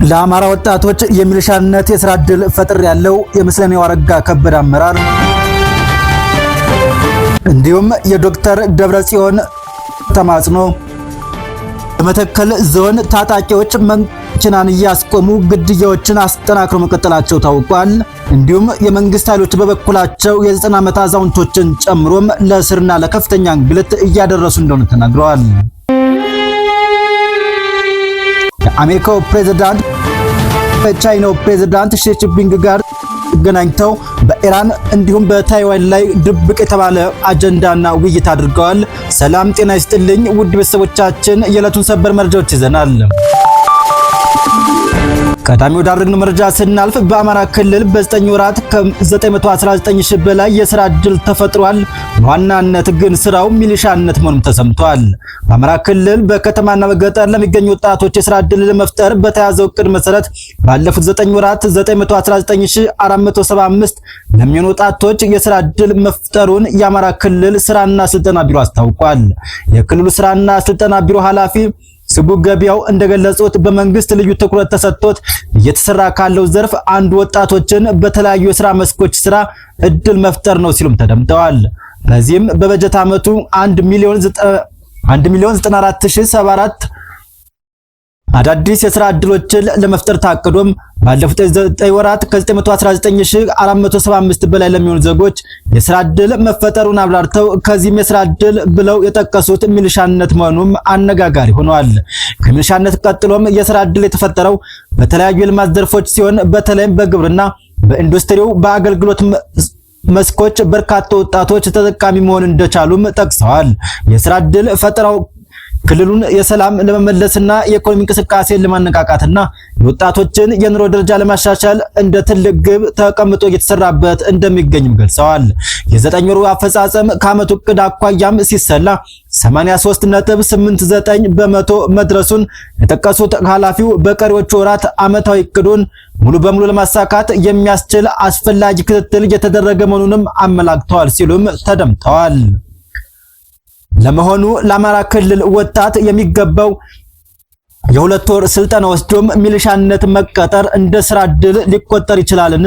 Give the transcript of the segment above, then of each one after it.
ለአማራ ወጣቶች የሚሊሻነት የሥራ ዕድል ፈጥር ያለው የመስለኔው አረጋ ከበደ አመራር እንዲሁም የዶክተር ደብረጽዮን ተማጽኖ በመተከል ዞን ታጣቂዎች መኪናን እያስቆሙ ግድያዎችን አስጠናክረው መቀጠላቸው ታውቋል። እንዲሁም የመንግስት ኃይሎች በበኩላቸው የ90 ዓመት አዛውንቶችን ጨምሮም ለእስርና ለከፍተኛ እንግልት እያደረሱ እንደሆነ ተናግረዋል። የአሜሪካው ፕሬዝዳንት ከቻይናው ፕሬዝዳንት ሺ ጂንፒንግ ጋር ገናኝተው በኢራን እንዲሁም በታይዋን ላይ ድብቅ የተባለ አጀንዳና ውይይት አድርገዋል። ሰላም ጤና ይስጥልኝ ውድ ቤተሰቦቻችን፣ የዕለቱን ሰበር መረጃዎች ይዘናል። ቀዳሚ ወዳደረግነው መረጃ ስናልፍ በአማራ ክልል በ9 ወራት ከ919 ሺህ በላይ የሥራ ዕድል ተፈጥሯል። በዋናነት ግን ስራው ሚሊሻነት መሆኑን ተሰምቷል። በአማራ ክልል በከተማና በገጠር ለሚገኙ ወጣቶች የሥራ ዕድል ለመፍጠር በተያዘው ዕቅድ መሰረት ባለፉት 9 ወራት 919475 ለሚሆኑ ወጣቶች የሥራ ዕድል መፍጠሩን የአማራ ክልል ስራና ስልጠና ቢሮ አስታውቋል። የክልሉ ስራና ስልጠና ቢሮ ኃላፊ ስቡ ገቢያው እንደገለጹት በመንግስት ልዩ ትኩረት ተሰጥቶት እየተሰራ ካለው ዘርፍ አንድ ወጣቶችን በተለያዩ የሥራ መስኮች ሥራ ዕድል መፍጠር ነው ሲሉም ተደምጠዋል። በዚህም በበጀት ዓመቱ 1,094,074 አዳዲስ የሥራ ዕድሎችን ለመፍጠር ታቅዶም ባለፉት 9 ወራት ከ919,475 በላይ ለሚሆኑ ዜጎች የሥራ ዕድል መፈጠሩን አብራርተው ከዚህም የሥራ ዕድል ብለው የጠቀሱት ሚሊሻነት መሆኑም አነጋጋሪ ሆኗል። ከሚሊሻነት ቀጥሎም የሥራ ዕድል የተፈጠረው በተለያዩ የልማት ዘርፎች ሲሆን በተለይም በግብርና፣ በኢንዱስትሪው፣ በአገልግሎት መስኮች በርካታ ወጣቶች ተጠቃሚ መሆን እንደቻሉም ጠቅሰዋል። የሥራ ዕድል ፈጠራው ክልሉን የሰላም ለመመለስና የኢኮኖሚ እንቅስቃሴን ለማነቃቃትና የወጣቶችን የኑሮ ደረጃ ለማሻሻል እንደ ትልቅ ግብ ተቀምጦ እየተሰራበት እንደሚገኝም ገልጸዋል። የ9 ወሩ አፈጻጸም ከዓመቱ ዕቅድ አኳያም ሲሰላ 83.89 በመቶ መድረሱን የጠቀሱት ኃላፊው በቀሪዎቹ ወራት ዓመታዊ ዕቅዱን ሙሉ በሙሉ ለማሳካት የሚያስችል አስፈላጊ ክትትል እየተደረገ መሆኑንም አመላክተዋል ሲሉም ተደምጠዋል። ለመሆኑ ለአማራ ክልል ወጣት የሚገባው የ2 ወር ስልጠና ወስዶም ሚሊሻነት መቀጠር እንደ ሥራ ዕድል ሊቆጠር ይችላልን?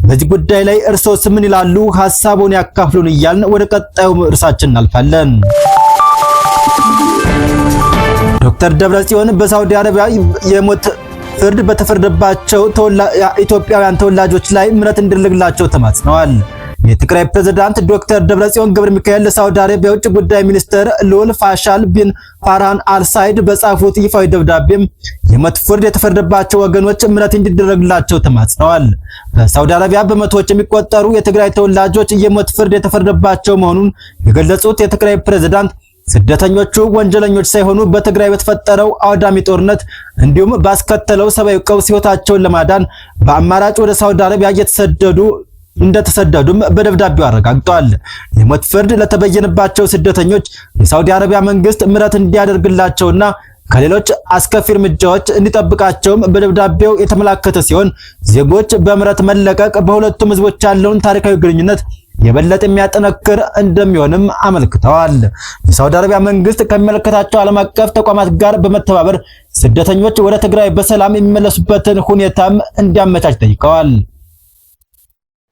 በዚህ ጉዳይ ላይ እርሶስ ምን ይላሉ? ሐሳቡን ያካፍሉን እያልን ወደ ቀጣዩ ርዕሳችን እናልፋለን። ዶክተር ደብረጽዮን በሳውዲ አረቢያ የሞት ፍርድ በተፈረደባቸው ኢትዮጵያውያን ተወላጆች ላይ ምሕረት እንዲደረግላቸው ተማጽነዋል። የትግራይ ፕሬዝዳንት ዶክተር ደብረጽዮን ገብረ ሚካኤል ለሳውዲ አረቢያ ውጭ ጉዳይ ሚኒስትር ሉል ፋሻል ቢን ፋርሃን አልሳይድ በጻፉት ይፋዊ ደብዳቤም የሞት ፍርድ የተፈረደባቸው ወገኖች ምሕረት እንዲደረግላቸው ተማጽነዋል። በሳውዲ አረቢያ በመቶዎች የሚቆጠሩ የትግራይ ተወላጆች የሞት ፍርድ የተፈረደባቸው መሆኑን የገለጹት የትግራይ ፕሬዝዳንት ስደተኞቹ ወንጀለኞች ሳይሆኑ በትግራይ በተፈጠረው አውዳሚ ጦርነት እንዲሁም ባስከተለው ሰብአዊ ቀውስ ሕይወታቸውን ለማዳን በአማራጭ ወደ ሳውዲ አረቢያ እንደተሰደዱም በደብዳቤው አረጋግጠዋል። የሞት ፍርድ ለተበየነባቸው ስደተኞች የሳውዲ አረቢያ መንግስት ምሕረት እንዲያደርግላቸውና ከሌሎች አስከፊ እርምጃዎች እንዲጠብቃቸውም በደብዳቤው የተመላከተ ሲሆን ዜጎች በምሕረት መለቀቅ በሁለቱም ህዝቦች ያለውን ታሪካዊ ግንኙነት የበለጠ የሚያጠነክር እንደሚሆንም አመልክተዋል። የሳውዲ አረቢያ መንግስት ከሚመለከታቸው ዓለም አቀፍ ተቋማት ጋር በመተባበር ስደተኞች ወደ ትግራይ በሰላም የሚመለሱበትን ሁኔታም እንዲያመቻች ጠይቀዋል።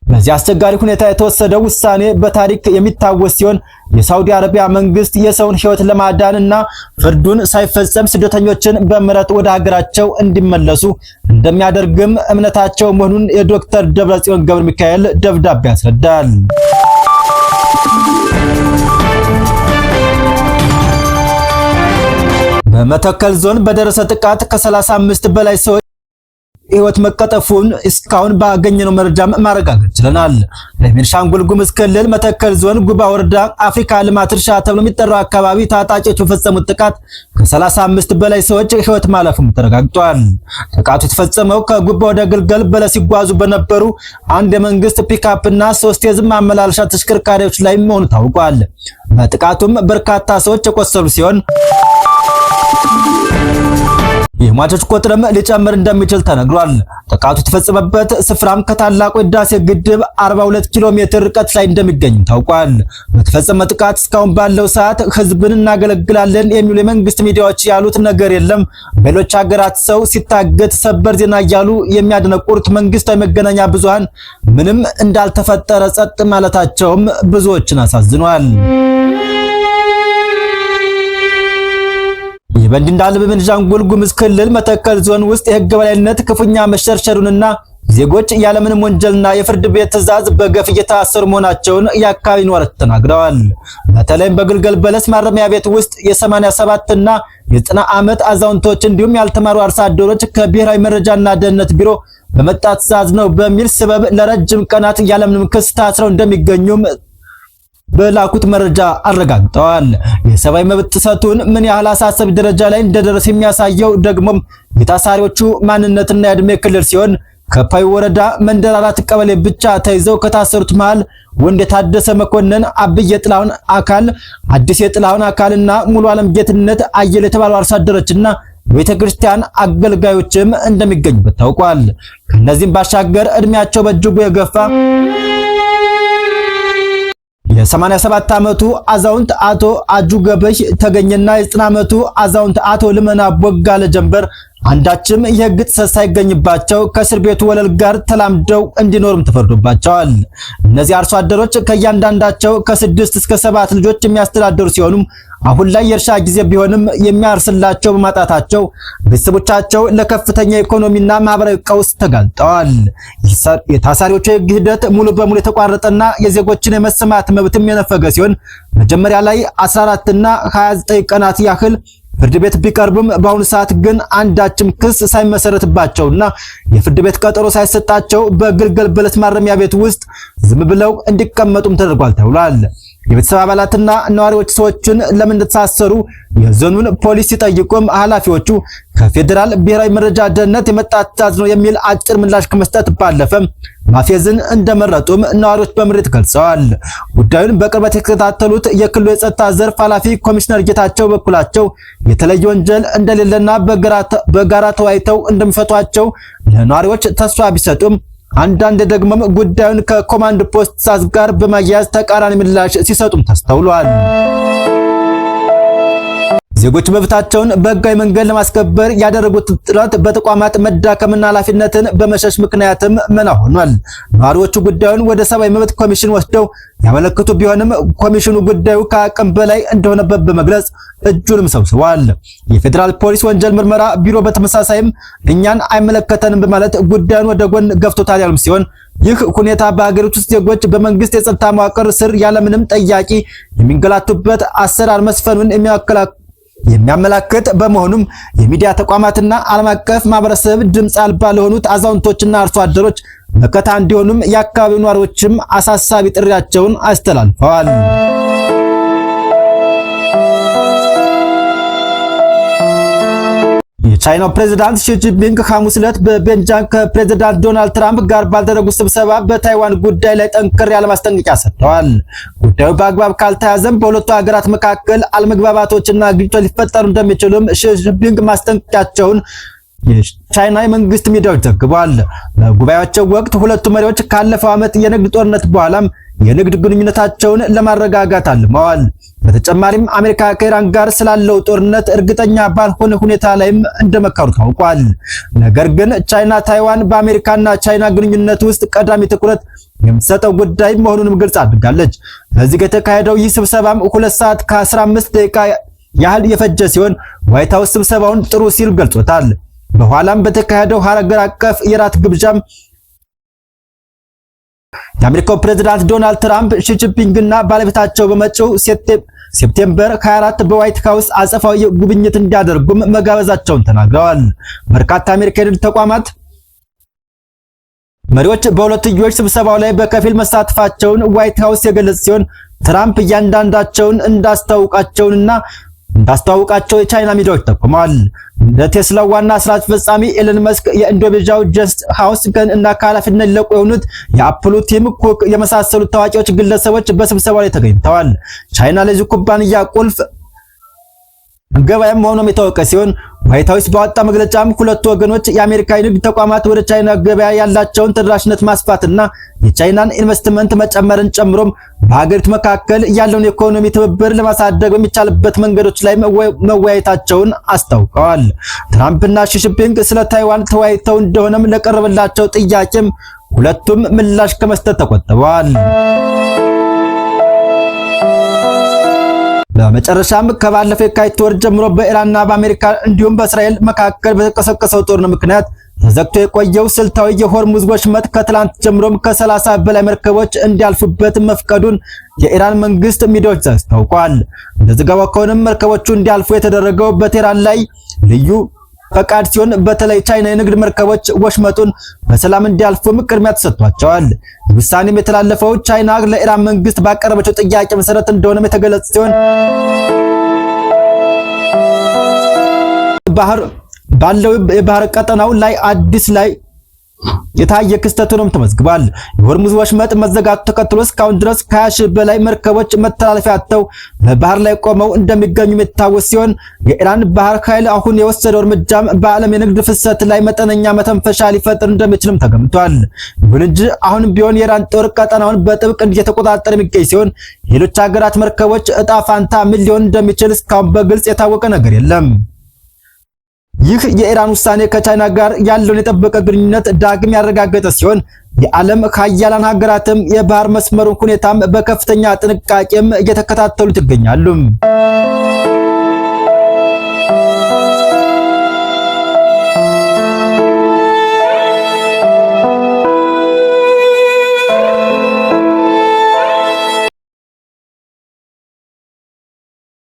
በዚህ አስቸጋሪ ሁኔታ የተወሰደው ውሳኔ በታሪክ የሚታወስ ሲሆን የሳውዲ አረቢያ መንግስት የሰውን ህይወት ለማዳንና ፍርዱን ሳይፈጸም ስደተኞችን በምሕረት ወደ ሀገራቸው እንዲመለሱ እንደሚያደርግም እምነታቸው መሆኑን የዶክተር ደብረጽዮን ገብረ ሚካኤል ደብዳቤ ያስረዳል። በመተከል ዞን በደረሰ ጥቃት ከ35 በላይ ሰዎች ህይወት መቀጠፉን እስካሁን ባገኘነው መረጃ ማረጋገጥ ችለናል። በቤኒሻንጉል ጉሙዝ ክልል መተከል ዞን ጉባ ወረዳ አፍሪካ ልማት እርሻ ተብሎ የሚጠራው አካባቢ ታጣቂዎች የፈጸሙት ጥቃት ከ35 በላይ ሰዎች ህይወት ማለፉም ተረጋግጧል። ጥቃቱ የተፈጸመው ከጉባ ወደ ግልገል በለስ ሲጓዙ በነበሩ አንድ የመንግስት ፒክአፕ እና 3 የህዝብ ማመላለሻ ተሽከርካሪዎች ላይ መሆኑ ታውቋል። በጥቃቱም በርካታ ሰዎች የቆሰሉ ሲሆን የሟቾች ቁጥርም ሊጨምር እንደሚችል ተነግሯል። ጥቃቱ የተፈጸመበት ስፍራም ከታላቁ የህዳሴ ግድብ 42 ኪሎ ሜትር ርቀት ላይ እንደሚገኝ ታውቋል። በተፈጸመ ጥቃት እስካሁን ባለው ሰዓት ህዝብን እናገለግላለን የሚሉ የመንግስት ሚዲያዎች ያሉት ነገር የለም። በሌሎች ሀገራት ሰው ሲታገት ሰበር ዜና እያሉ የሚያደነቁሩት መንግስታዊ መገናኛ ብዙሃን ምንም እንዳልተፈጠረ ጸጥ ማለታቸውም ብዙዎችን አሳዝኗል። ይህ በእንዲህ እንዳለ በቤኒሻንጉል ጉሙዝ ክልል መተከል ዞን ውስጥ የህግ በላይነት ክፉኛ መሸርሸሩንና ዜጎች ያለምንም ወንጀልና የፍርድ ቤት ትዕዛዝ በገፍ እየታሰሩ መሆናቸውን የአካባቢ ነዋሪዎች ተናግረዋል። በተለይም በግልገል በለስ ማረሚያ ቤት ውስጥ የ87 እና የ90 ዓመት አዛውንቶች እንዲሁም ያልተማሩ አርሶ አደሮች ከብሔራዊ መረጃና ደህንነት ቢሮ በመጣ ትዕዛዝ ነው በሚል ሰበብ ለረጅም ቀናት ያለምንም ክስ ታስረው እንደሚገኙም በላኩት መረጃ አረጋግጠዋል። የሰብአዊ መብት ጥሰቱን ምን ያህል አሳሳቢ ደረጃ ላይ እንደደረሰ የሚያሳየው ደግሞ የታሳሪዎቹ ማንነትና የዕድሜ ክልል ሲሆን ከፓይ ወረዳ መንደር 4 ቀበሌ ብቻ ተይዘው ከታሰሩት መሃል ወንድ የታደሰ መኮንን፣ አብይ የጥላሁን አካል፣ አዲስ የጥላሁን አካልና ሙሉ ዓለም ጌትነት አየለ የተባሉ አርሶ አደሮችና ቤተክርስቲያን አገልጋዮችም እንደሚገኙበት ታውቋል። ከነዚህም ባሻገር እድሜያቸው በእጅጉ የገፋ የ87 ዓመቱ አዛውንት አቶ አጁ ገበሽ ተገኘና የ90 ዓመቱ አዛውንት አቶ ልመና ቦጋለ ጀንበር አንዳችም የህግ ጥሰት ሳይገኝባቸው ከእስር ቤቱ ወለል ጋር ተላምደው እንዲኖርም ተፈርዶባቸዋል። እነዚህ አርሶ አደሮች ከእያንዳንዳቸው ከ6 እስከ 7 ልጆች የሚያስተዳድሩ ሲሆኑ አሁን ላይ የእርሻ ጊዜ ቢሆንም የሚያርስላቸው በማጣታቸው ቤተሰቦቻቸው ለከፍተኛ ኢኮኖሚና ማህበራዊ ቀውስ ተጋልጠዋል። የታሳሪዎቹ የህግ ሂደት ሙሉ በሙሉ የተቋረጠና የዜጎችን የመሰማት መብትም የነፈገ ሲሆን መጀመሪያ ላይ 14 እና 29 ቀናት ያህል ፍርድ ቤት ቢቀርቡም በአሁኑ ሰዓት ግን አንዳችም ክስ ሳይመሰረትባቸውና የፍርድ ቤት ቀጠሮ ሳይሰጣቸው በግልገል በለስ ማረሚያ ቤት ውስጥ ዝም ብለው እንዲቀመጡም ተደርጓል ተብሏል። የቤተሰብ አባላትና ነዋሪዎች ሰዎችን ለምን እንደተሳሰሩ የዞኑን ፖሊስ ሲጠይቁም ኃላፊዎቹ ከፌዴራል ብሔራዊ መረጃ ደህንነት የመጣ ትዕዛዝ ነው የሚል አጭር ምላሽ ከመስጠት ባለፈ ማፌዝን እንደመረጡም ነዋሪዎች በምሬት ገልጸዋል። ጉዳዩን በቅርበት የተከታተሉት የክልሉ የጸጥታ ዘርፍ ኃላፊ ኮሚሽነር ጌታቸው በኩላቸው የተለየ ወንጀል እንደሌለና በጋራ ተወያይተው እንደሚፈቷቸው ለነዋሪዎች ተስፋ ቢሰጡም አንዳንድ ደግሞ ጉዳዩን ከኮማንድ ፖስት ትዕዛዝ ጋር በማያያዝ ተቃራኒ ምላሽ ሲሰጡም ተስተውሏል። ዜጎች መብታቸውን በህጋዊ መንገድ ለማስከበር ያደረጉት ጥረት በተቋማት መዳከምና ኃላፊነትን በመሸሽ ምክንያትም መና ሆኗል። ነዋሪዎቹ ጉዳዩን ወደ ሰብአዊ መብት ኮሚሽን ወስደው ያመለከቱ ቢሆንም ኮሚሽኑ ጉዳዩ ከአቅም በላይ እንደሆነበት በመግለጽ እጁንም ሰብስቧል። የፌዴራል ፖሊስ ወንጀል ምርመራ ቢሮ በተመሳሳይም እኛን አይመለከተንም በማለት ጉዳዩን ወደ ጎን ገፍቶታል ያሉም ሲሆን ይህ ሁኔታ በአገሪቱ ውስጥ ዜጎች በመንግስት የጸጥታ መዋቅር ስር ያለምንም ጠያቂ የሚንገላቱበት አሰራር መስፈኑን የሚያመላክት በመሆኑም የሚዲያ ተቋማትና ዓለም አቀፍ ማህበረሰብ ድምጽ አልባ ለሆኑት አዛውንቶችና አርሶ አደሮች መከታ እንዲሆኑም የአካባቢው ነዋሪዎችም አሳሳቢ ጥሪያቸውን አስተላልፈዋል። የቻይናው ፕሬዝዳንት ሺ ጂንፒንግ ሐሙስ ዕለት በቤጂንግ ከፕሬዝዳንት ዶናልድ ትራምፕ ጋር ባልደረጉት ስብሰባ በታይዋን ጉዳይ ላይ ጠንከር ያለ ማስጠንቀቂያ ሰጥተዋል። ጉዳዩ በአግባብ ካልተያዘም በሁለቱ ሀገራት መካከል አለመግባባቶችና ግጭቶች ሊፈጠሩ እንደሚችሉም ሺ ጂንፒንግ ማስጠንቀቂያቸውን የቻይና የመንግስት ሚዲያዎች ዘግበዋል። በጉባኤያቸው ወቅት ሁለቱ መሪዎች ካለፈው ዓመት የንግድ ጦርነት በኋላም የንግድ ግንኙነታቸውን ለማረጋጋት አልመዋል። በተጨማሪም አሜሪካ ከኢራን ጋር ስላለው ጦርነት እርግጠኛ ባልሆነ ሁኔታ ላይም እንደመከሩ ታውቋል። ነገር ግን ቻይና ታይዋን በአሜሪካና ቻይና ግንኙነት ውስጥ ቀዳሚ ትኩረት የምትሰጠው ጉዳይ መሆኑንም ግልጽ አድርጋለች። በዚህ የተካሄደው ይህ ስብሰባም 2 ሰዓት ከ15 ደቂቃ ያህል የፈጀ ሲሆን ዋይት ሃውስ ስብሰባውን ጥሩ ሲል ገልጾታል። በኋላም በተካሄደው ሀገር አቀፍ የራት ግብዣም የአሜሪካው ፕሬዝዳንት ዶናልድ ትራምፕ ሺ ጂንፒንግና ባለቤታቸው በመጪው ሴፕቴምበር 24 በዋይት ሃውስ አጸፋዊ ጉብኝት እንዲያደርጉም መጋበዛቸውን ተናግረዋል። በርካታ አሜሪካዊ ተቋማት መሪዎች በሁለትዮሽ ስብሰባው ላይ በከፊል መሳተፋቸውን ዋይት ሃውስ የገለጸ ሲሆን ትራምፕ እያንዳንዳቸውን እንዳስተዋውቃቸው የቻይና ሚዲያዎች ጠቁመዋል። እንደ ቴስላ ዋና ስራ አስፈጻሚ ኤለን መስክ፣ የኢንዶኔዥያው ጀስት ሃውስ እና ከኃላፊነት ሊለቁ የሆኑት የአፕሉ ቲም ኩክ የመሳሰሉት ታዋቂዎች ግለሰቦች በስብሰባው ላይ ተገኝተዋል። ቻይና ለዚህ ኩባንያ ቁልፍ ገበያም መሆኑም የታወቀ ሲሆን ዋይት ሃውስ ባወጣ መግለጫም ሁለቱ ወገኖች የአሜሪካ የንግድ ተቋማት ወደ ቻይና ገበያ ያላቸውን ተደራሽነት ማስፋትና የቻይናን ኢንቨስትመንት መጨመርን ጨምሮም በሀገሪቱ መካከል ያለውን የኢኮኖሚ ትብብር ለማሳደግ በሚቻልበት መንገዶች ላይ መወያየታቸውን አስታውቀዋል። ትራምፕና ሺ ጂንፒንግ ስለ ታይዋን ተወያይተው እንደሆነም ለቀረበላቸው ጥያቄም ሁለቱም ምላሽ ከመስጠት ተቆጥበዋል። በመጨረሻም ከባለፈው የካቲት ወር ጀምሮ በኢራንና በአሜሪካ እንዲሁም በእስራኤል መካከል በተቀሰቀሰው ጦርነት ምክንያት ተዘግቶ የቆየው ስልታዊ የሆርሙዝ ወሽመጥ ከትላንት ጀምሮም ከ30 በላይ መርከቦች እንዲያልፉበት መፍቀዱን የኢራን መንግስት ሚዲያዎች አስታውቀዋል። እንደዘገባው ከሆነም መርከቦቹ እንዲያልፉ የተደረገው በቴህራን ላይ ልዩ ፈቃድ ሲሆን በተለይ ቻይና የንግድ መርከቦች ወሽመጡን በሰላም እንዲያልፉም ቅድሚያ ተሰጥቷቸዋል። ውሳኔም የተላለፈው ቻይና ለኢራን መንግስት ባቀረበችው ጥያቄ መሰረት እንደሆነም የተገለጸ ሲሆን ባለው የባህር ቀጠናው ላይ አዲስ ላይ የታየ ክስተት ሆኖም ተመዝግቧል። የሆርሙዝ ወሽመጥ መዘጋቱ ተከትሎ እስካሁን ድረስ ከ20 ሺህ በላይ መርከቦች መተላለፊያ አጥተው በባህር ላይ ቆመው እንደሚገኙ የሚታወስ ሲሆን የኢራን ባህር ኃይል አሁን የወሰደው እርምጃም በዓለም የንግድ ፍሰት ላይ መጠነኛ መተንፈሻ ሊፈጥር እንደሚችልም ተገምቷል። ይሁን እንጂ አሁንም ቢሆን የኢራን ጦር ቀጠናውን በጥብቅ እየተቆጣጠረ የሚገኝ ሲሆን ሌሎች ሀገራት መርከቦች እጣ ፋንታ ምን ሊሆን እንደሚችል እስካሁን በግልጽ የታወቀ ነገር የለም። ይህ የኢራን ውሳኔ ከቻይና ጋር ያለውን የጠበቀ ግንኙነት ዳግም ያረጋገጠ ሲሆን የዓለም ሀያላን ሀገራትም የባህር መስመሩን ሁኔታም በከፍተኛ ጥንቃቄም እየተከታተሉት ይገኛሉ።